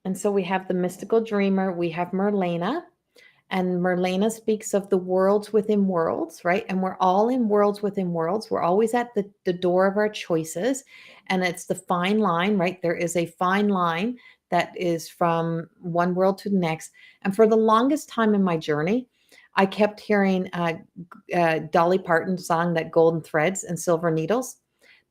And so we have the mystical dreamer. We have Merlina. And Merlina speaks of the worlds within worlds, right? And we're all in worlds within worlds. We're always at the door of our choices. And it's the fine line, right? There is a fine line that is from one world to the next. And for the longest time in my journey, I kept hearing Dolly Parton's song, that Golden Threads and Silver Needles.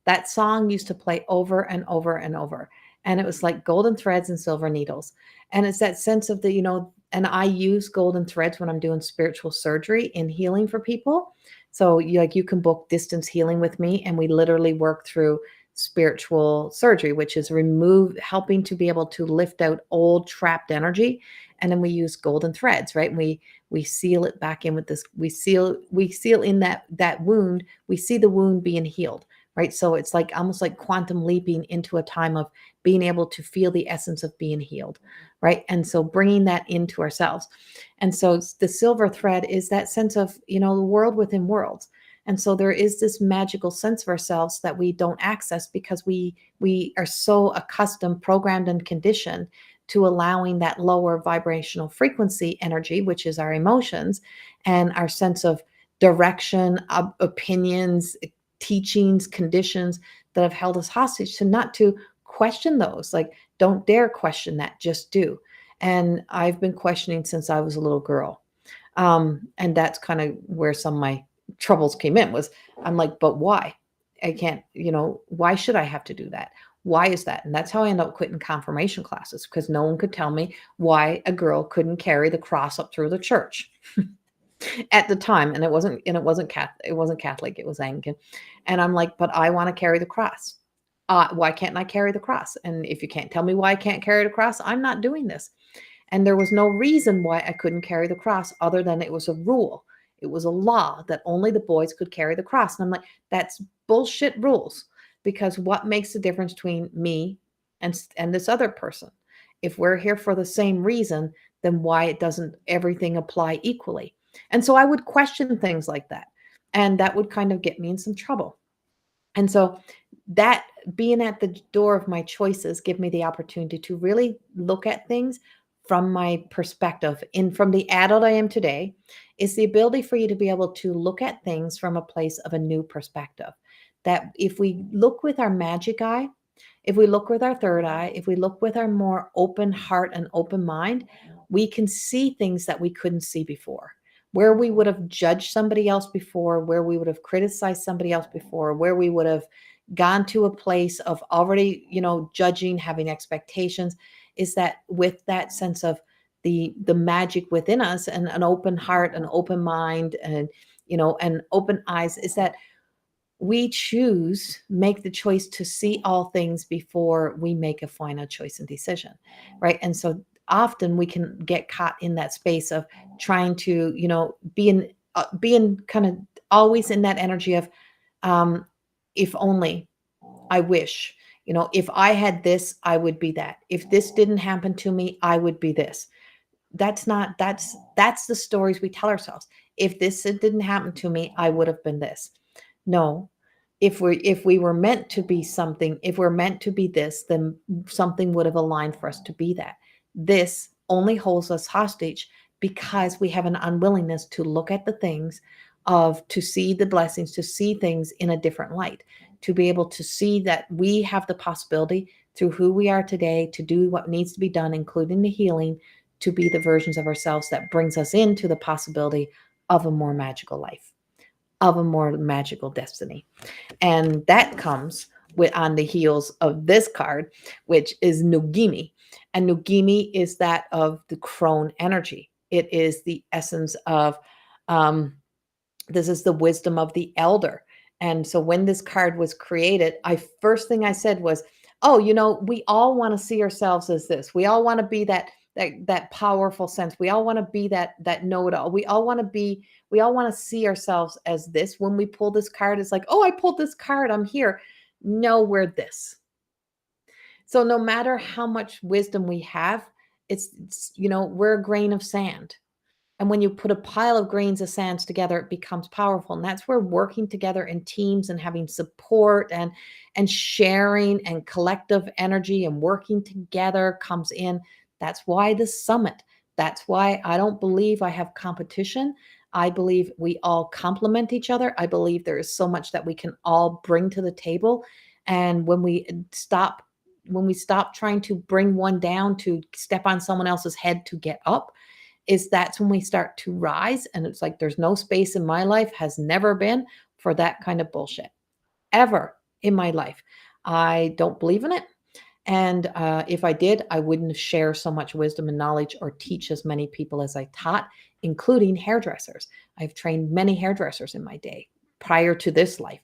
That song used to play over and over and over. And it was like golden threads and silver needles. And it's that sense of and I use golden threads when I'm doing spiritual surgery in healing for people. So you can book distance healing with me, and we literally work through spiritual surgery, which is helping to be able to lift out old trapped energy. And then we use golden threads, right? And we seal it back in with this. We seal in that wound. We see the wound being healed, right? So it's like almost like quantum leaping into a time of being able to feel the essence of being healed, right? And so bringing that into ourselves. And so the silver thread is that sense of, the world within worlds. And so there is this magical sense of ourselves that we don't access because we are so accustomed, programmed, and conditioned to allowing that lower vibrational frequency energy, which is our emotions and our sense of direction, opinions, teachings, conditions that have held us hostage, to not to question those. Like, don't dare question that, just do. And I've been questioning since I was a little girl. And that's kind of where some of my troubles came in was I'm like, but why? I can't, why should I have to do that? Why is that? And that's how I ended up quitting confirmation classes because no one could tell me why a girl couldn't carry the cross up through the church at the time. And it wasn't Catholic, it was Anglican. And I'm like, but I want to carry the cross. Why can't I carry the cross? And if you can't tell me why I can't carry the cross, I'm not doing this. And there was no reason why I couldn't carry the cross other than it was a rule. It was a law that only the boys could carry the cross. And I'm like, that's bullshit rules. Because what makes the difference between me and this other person? If we're here for the same reason, then why it doesn't everything apply equally? And so I would question things like that. And that would kind of get me in some trouble. And so that being at the door of my choices give me the opportunity to really look at things from my perspective. And from the adult I am today is the ability for you to be able to look at things from a place of a new perspective. That if we look with our magic eye, if we look with our third eye, if we look with our more open heart and open mind, we can see things that we couldn't see before. Where we would have judged somebody else before, where we would have criticized somebody else before, where we would have gone to a place of already, judging, having expectations, is that with that sense of the magic within us and an open heart, an open mind, and open eyes, is that we make the choice to see all things before we make a final choice and decision, right? And so often we can get caught in that space of trying to, being kind of always in that energy of, if only, I wish, if I had this, I would be that. If this didn't happen to me, I would be this. That's the stories we tell ourselves. If this didn't happen to me, I would have been this. No, if we were meant to be something, if we're meant to be this, then something would have aligned for us to be that. This only holds us hostage because we have an unwillingness to look at the things to see the blessings, to see things in a different light, to be able to see that we have the possibility through who we are today to do what needs to be done, including the healing, to be the versions of ourselves that brings us into the possibility of a more magical life, of a more magical destiny. And that comes on the heels of this card, which is Nugimi. And Nugimi is that of the crone energy. It is the essence of, this is the wisdom of the elder. And so when this card was created, first thing I said was, oh, we all want to see ourselves as this. We all want to be that powerful sense. We all want to be that know-it-all. We all want to see ourselves as this. When we pull this card, it's like, oh, I pulled this card, I'm here. No, we're this. So no matter how much wisdom we have, it's we're a grain of sand. And when you put a pile of grains of sands together, it becomes powerful. And that's where working together in teams and having support and sharing and collective energy and working together comes in. That's why the summit. That's why I don't believe I have competition. I believe we all complement each other. I believe there is so much that we can all bring to the table. And when we stop trying to bring one down to step on someone else's head to get up, that's when we start to rise. And it's like, there's no space in my life, has never been, for that kind of bullshit ever in my life. I don't believe in it. And if I did, I wouldn't share so much wisdom and knowledge or teach as many people as I taught, including hairdressers. I've trained many hairdressers in my day prior to this life.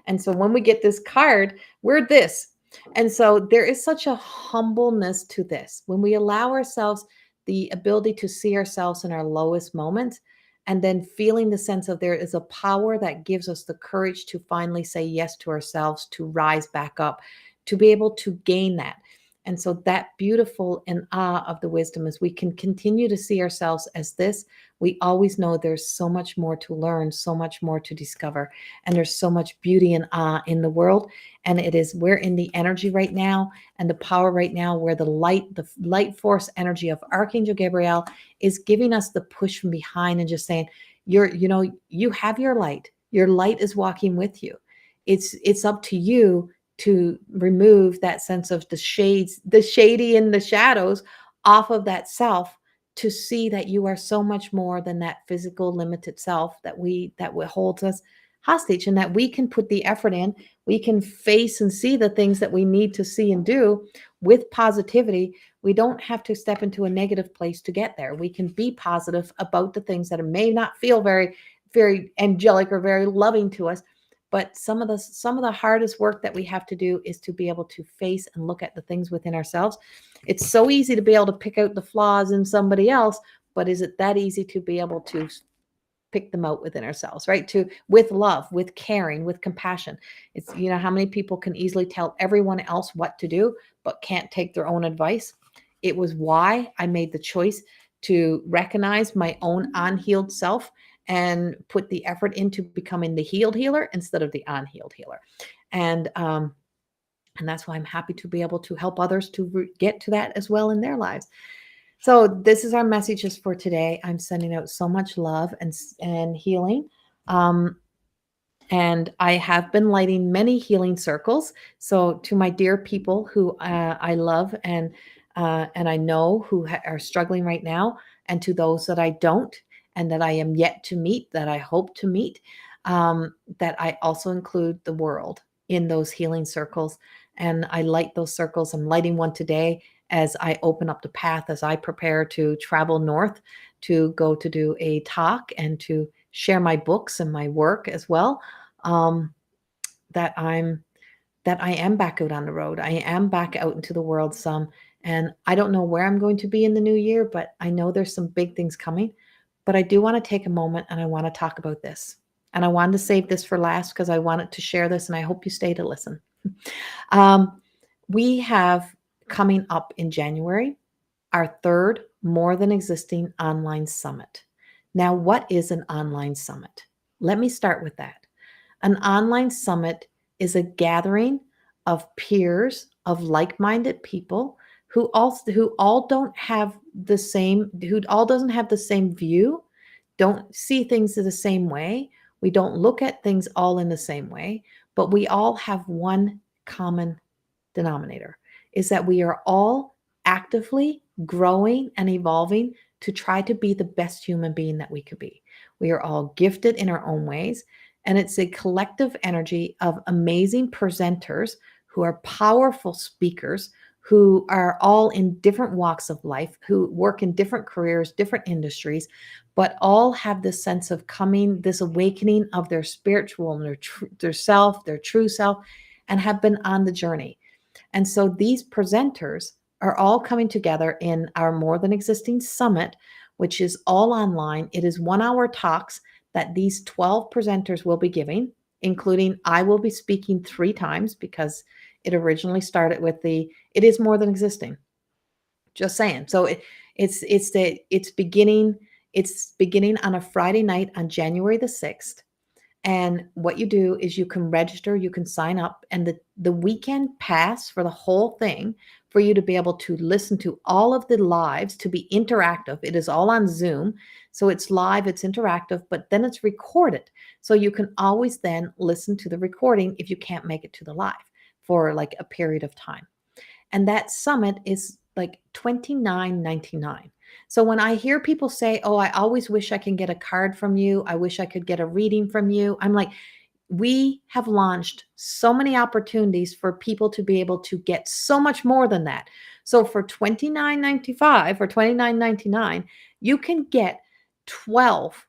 And so when we get this card, we're this. And so there is such a humbleness to this. When we allow ourselves the ability to see ourselves in our lowest moments, and then feeling the sense of there is a power that gives us the courage to finally say yes to ourselves, to rise back up, to be able to gain that. And so that beautiful and awe of the wisdom is we can continue to see ourselves as this. We always know there's so much more to learn, so much more to discover. And there's so much beauty and awe in the world. And we're in the energy right now and the power right now where the light force energy of Archangel Gabriel is giving us the push from behind and just saying, you have your light. Your light is walking with you. It's up to you to remove that sense of the shady and the shadows off of that self to see that you are so much more than that physical limited self that holds us hostage, and that we can put the effort in. We can face and see the things that we need to see and do with positivity. We don't have to step into a negative place to get there. We can be positive about the things that may not feel very, very angelic or very loving to us. But some of the hardest work that we have to do is to be able to face and look at the things within ourselves. It's so easy to be able to pick out the flaws in somebody else, but is it that easy to be able to pick them out within ourselves, right? To with love, with caring, with compassion. It's, how many people can easily tell everyone else what to do, but can't take their own advice. It was why I made the choice to recognize my own unhealed self and put the effort into becoming the healed healer instead of the unhealed healer. And that's why I'm happy to be able to help others to get to that as well in their lives. So this is our messages for today. I'm sending out so much love and healing. And I have been lighting many healing circles. So to my dear people who I love and I know who are struggling right now, and to those that I don't and that I am yet to meet, that I hope to meet, that I also include the world in those healing circles. And I light those circles. I'm lighting one today as I open up the path, as I prepare to travel north to go to do a talk and to share my books and my work as well. That I am back out on the road. I am back out into the world some, and I don't know where I'm going to be in the new year, but I know there's some big things coming. But I do want to take a moment and I want to talk about this. And I wanted to save this for last because I wanted to share this, and I hope you stay to listen. We have coming up in January our third More Than Existing online summit. Now, what is an online summit? Let me start with that. An online summit is a gathering of peers, of like-minded people who all don't have the same, who all doesn't have the same view, don't see things the same way. We don't look at things all in the same way, but we all have one common denominator, is that we are all actively growing and evolving to try to be the best human being that we could be. We are all gifted in our own ways, and it's a collective energy of amazing presenters who are powerful speakers, who are all in different walks of life, who work in different careers, different industries, but all have this sense of coming, this awakening of their spiritual and their self, their true self, and have been on the journey. And so these presenters are all coming together in our More Than Existing Summit, which is all online. It is 1 hour talks that these 12 presenters will be giving, including I will be speaking 3 times because it originally started with it is more than existing. Just saying. So it's beginning on a Friday night on January the 6th. And what you do is you can register, you can sign up, and the weekend pass for the whole thing for you to be able to listen to all of the lives, to be interactive. It is all on Zoom. So it's live, it's interactive, but then it's recorded. So you can always then listen to the recording if you can't make it to the live for like a period of time. And that summit is like $29.99. So when I hear people say, "Oh, I always wish I can get a card from you. I wish I could get a reading from you." I'm like, we have launched so many opportunities for people to be able to get so much more than that. So for $29.95 or $29.99, you can get 12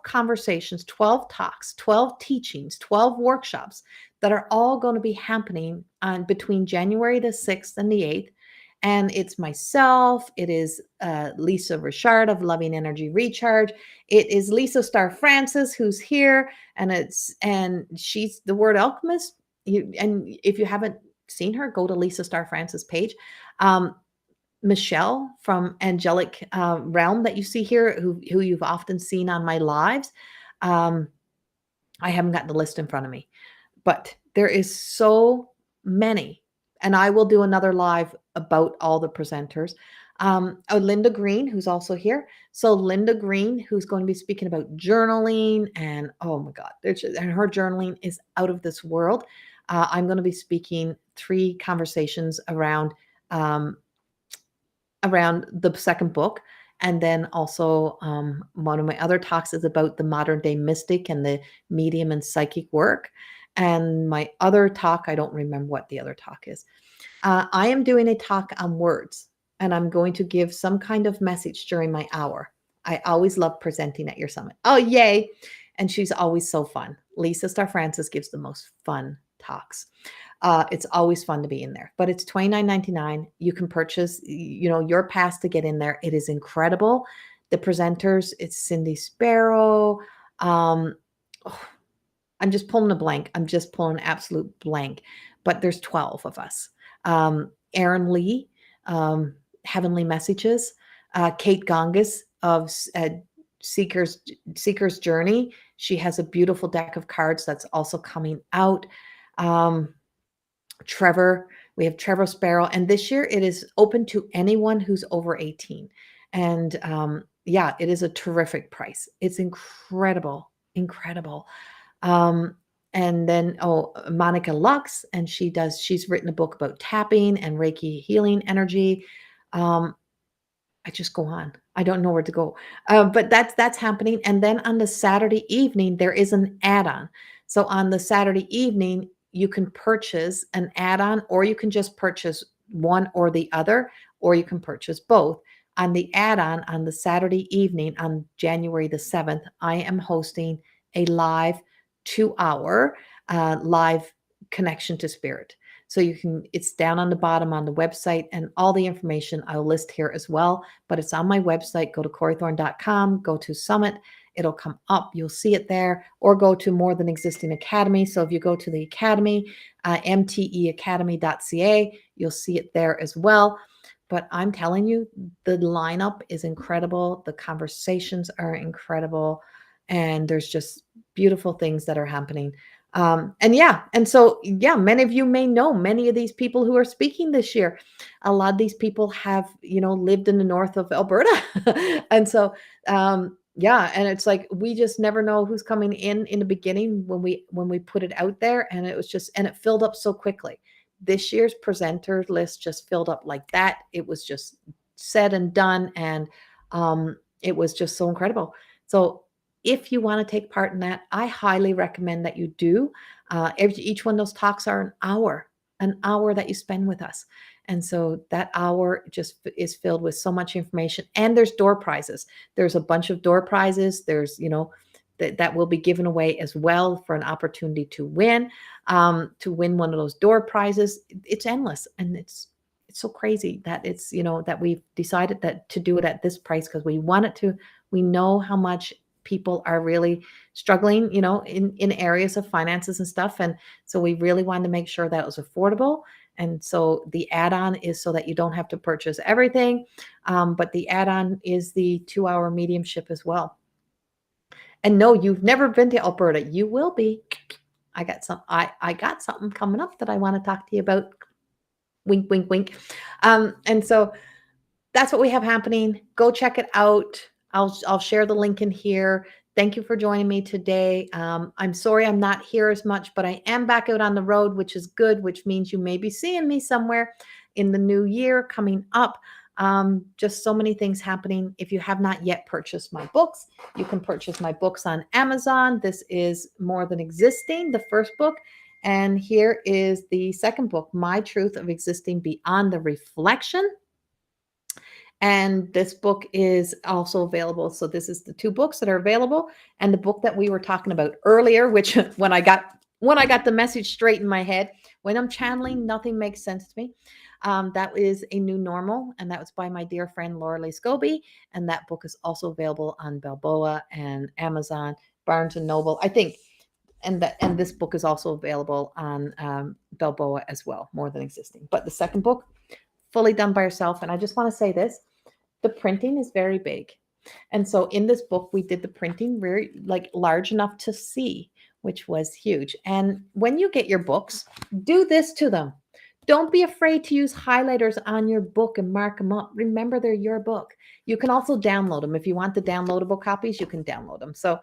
conversations, 12 talks, 12 teachings, 12 workshops that are all going to be happening on between January the 6th and the 8th. And it's myself, it is Lisa Richard of Loving Energy Recharge. It is Lisa Star Francis who's here, and she's the word alchemist. And if you haven't seen her, go to Lisa Star Francis page. Michelle from Angelic Realm that you see here, who you've often seen on my lives. I haven't got the list in front of me, but there is so many. And I will do another live about all the presenters. Linda Green, who's also here. So Linda Green, who's going to be speaking about journaling, and oh my God, and her journaling is out of this world. I'm going to be speaking 3 conversations around around the second book. And then also one of my other talks is about the modern day mystic and the medium and psychic work. And my other talk, I don't remember what the other talk is. I am doing a talk on words, and I'm going to give some kind of message during my hour. I always love presenting at your summit. Oh, yay. And she's always so fun. Lisa Star Francis gives the most fun talks. It's always fun to be in there, but it's $29.99. You can purchase, your pass to get in there. It is incredible. The presenters, it's Cindy Sparrow. Um, oh, I'm just pulling a blank. I'm just pulling an absolute blank, but there's 12 of us. Aaron Lee, Heavenly Messages, Kate Gongas of Seeker's Journey. She has a beautiful deck of cards that's also coming out. Trevor, we have Trevor Sparrow, and this year it is open to anyone who's over 18. And yeah, it is a terrific price. It's incredible, incredible. And then, Monica Lux, and she's written a book about tapping and Reiki healing energy. I just go on. I don't know where to go. But that's happening. And then on the Saturday evening, there is an add-on. So on the Saturday evening, you can purchase an add-on, or you can just purchase one or the other, or you can purchase both. On the add-on on the Saturday evening on January the 7th, I am hosting a live 2-hour live connection to spirit. So it's down on the bottom on the website, and all the information I'll list here as well, but it's on my website. Go to corriethorne.com, go to Summit. It'll come up. You'll see it there, or go to More Than Existing Academy. So if you go to the Academy, mteacademy.ca, you'll see it there as well. But I'm telling you, the lineup is incredible. The conversations are incredible. And there's just beautiful things that are happening. And so many of you may know many of these people who are speaking this year. A lot of these people have, lived in the north of Alberta. And so, and it's like, we just never know who's coming in the beginning when we put it out there. And it filled up so quickly. This year's presenter list just filled up like that. It was just said and done. And it was just so incredible. So if you want to take part in that, I highly recommend that you do. Each one of those talks are an hour that you spend with us. And so that hour just is filled with so much information. And there's door prizes. There's a bunch of door prizes. There's, that will be given away as well for an opportunity to win one of those door prizes. It's endless. And it's so crazy that it's, that we've decided that to do it at this price, because we know how much people are really struggling, in areas of finances and stuff. And so we really wanted to make sure that it was affordable. And so the add-on is so that you don't have to purchase everything. But the add-on is the 2-hour mediumship as well. And no, you've never been to Alberta. You will be. I got something coming up that I want to talk to you about. Wink, wink, wink. And so that's what we have happening. Go check it out. I'll share the link in here. Thank you for joining me today. I'm sorry I'm not here as much, but I am back out on the road, which is good, which means you may be seeing me somewhere in the new year coming up. Just so many things happening. If you have not yet purchased my books, you can purchase my books on Amazon. This is More Than Existing, the first book. And here is the second book, My Truth of Existing Beyond the Reflection. And this book is also available. So this is the 2 books that are available. And the book that we were talking about earlier, which when I got the message straight in my head, when I'm channeling, nothing makes sense to me. That is A New Normal. And that was by my dear friend, Laura Lee Scobie. And that book is also available on Balboa and Amazon, Barnes and Noble, I think. And this book is also available on Balboa as well, More Than Existing. But the second book, fully done by herself. And I just want to say this. The printing is very big. And so in this book, we did the printing very large enough to see, which was huge. And when you get your books, do this to them. Don't be afraid to use highlighters on your book and mark them up. Remember, they're your book. You can also download them. If you want the downloadable copies, you can download them. So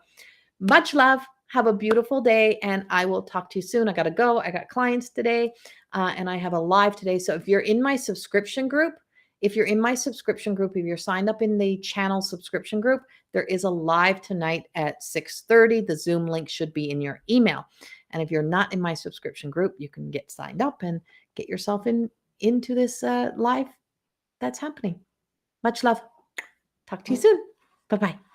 much love. Have a beautiful day. And I will talk to you soon. I got to go. I got clients today and I have a live today. So if you're in my subscription group, If you're in my subscription group, if you're signed up in the channel subscription group, there is a live tonight at 6:30. The Zoom link should be in your email. And if you're not in my subscription group, you can get signed up and get yourself into this live that's happening. Much love. Talk to you soon. Bye-bye.